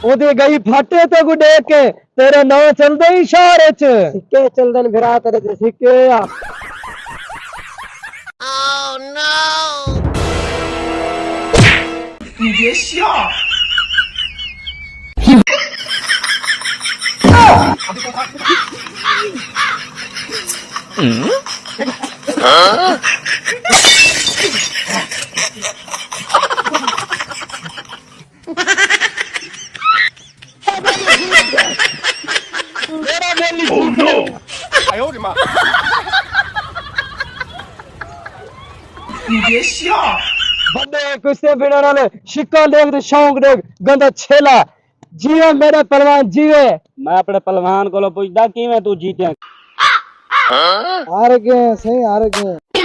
ओदी गई फाटे ते गुडे के तेरे नाम चलदे इशारे च सिक्के चलदन फिरा तेरे ते सिक्के आ Oh no! 你别笑。Oh no！ 哎呦我的妈！你别笑。 बंदे कुश्ते भिड़न वाले शिक्का देख ते शौक देख गंदा छेला जीवे मेरे पहलवान जीवे मैं अपने पहलवान को पूछदा किवें तू जीते हार गए सही हार गए